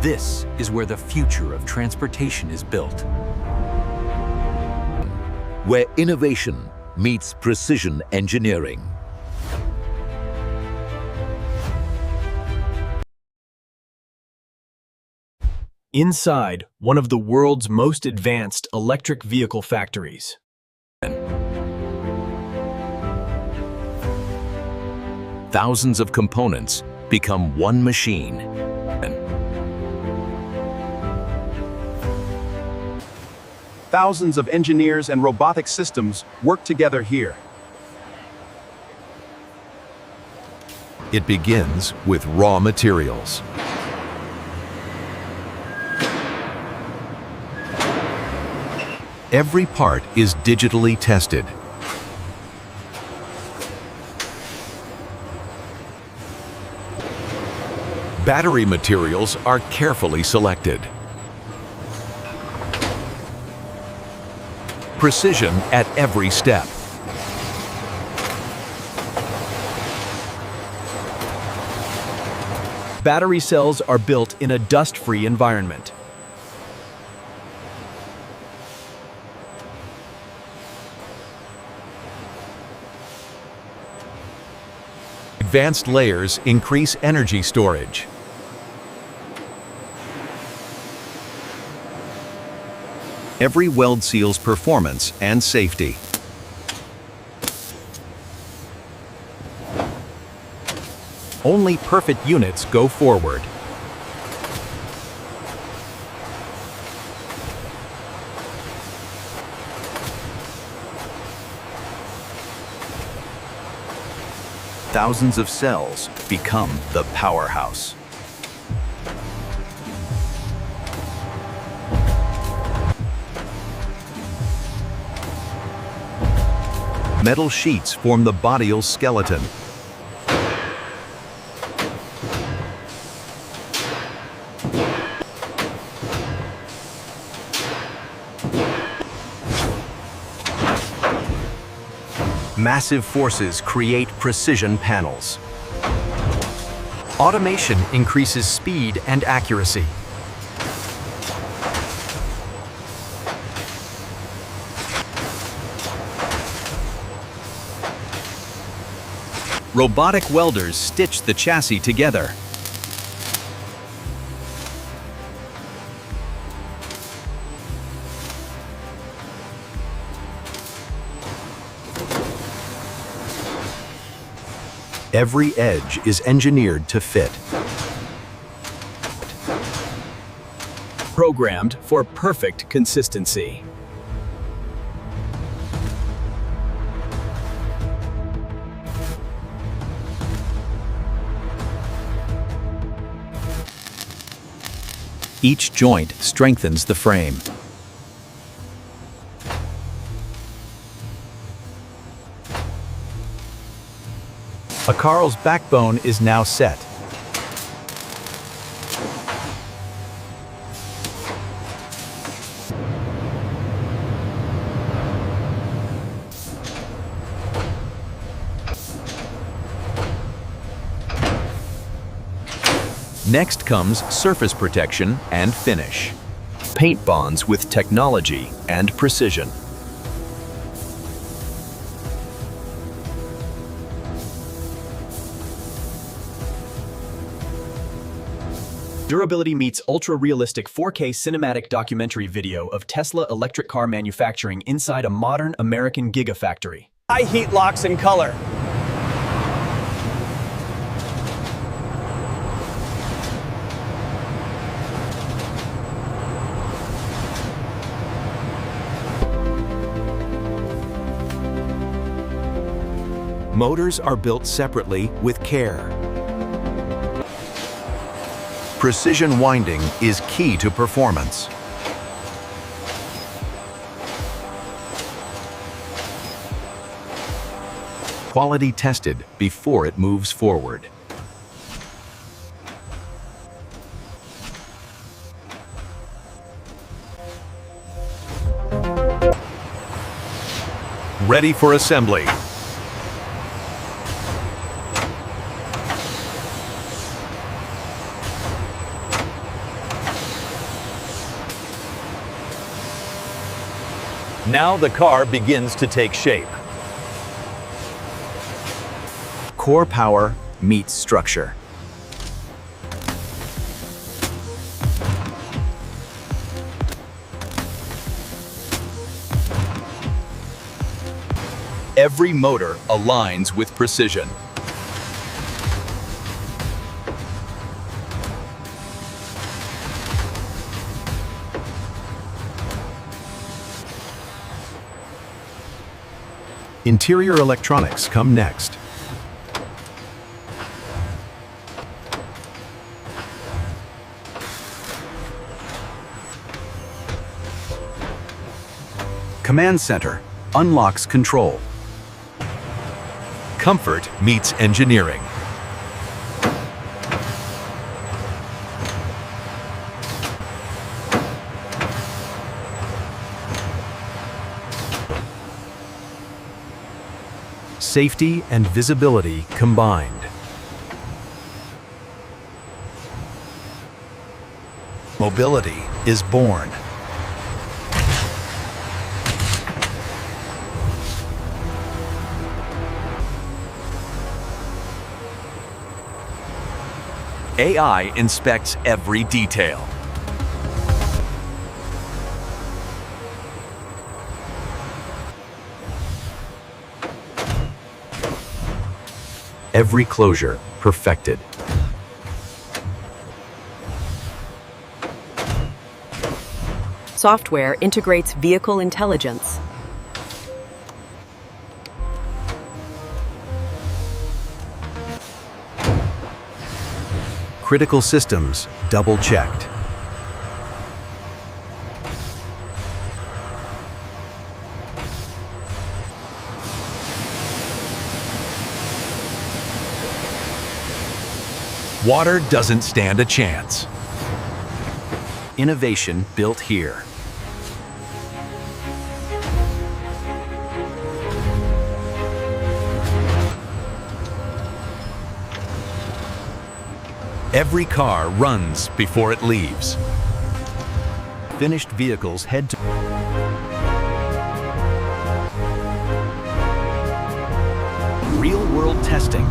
This is where the future of transportation is built. Where innovation meets precision engineering. Inside one of the world's most advanced electric vehicle factories. Thousands of components become one machine. Thousands of engineers and robotic systems work together here. It begins with raw materials. Every part is digitally tested. Battery materials are carefully selected. Precision at every step. Battery cells are built in a dust-free environment. Advanced layers increase energy storage. Every weld seals performance and safety. Only perfect units go forward. Thousands of cells become the powerhouse. Metal sheets form the body's skeleton. Massive forces create precision panels. Automation increases speed and accuracy. Robotic welders stitch the chassis together. Every edge is engineered to fit. Programmed for perfect consistency. Each joint strengthens the frame. A car's backbone is now set. Next comes surface protection and finish. Paint bonds with technology and precision. Durability meets ultra-realistic 4K cinematic documentary video of Tesla electric car manufacturing inside a modern American Gigafactory. High heat locks in color. Motors are built separately with care. Precision winding is key to performance. Quality tested before it moves forward. Ready for assembly. Now the car begins to take shape. Core power meets structure. Every motor aligns with precision. Interior electronics come next. Command center unlocks control. Comfort meets engineering. Safety and visibility combined. Mobility is born. AI inspects every detail. Every closure perfected. Software integrates vehicle intelligence. Critical systems double-checked. Water doesn't stand a chance. Innovation built here. Every car runs before it leaves. Finished vehicles head to real-world testing.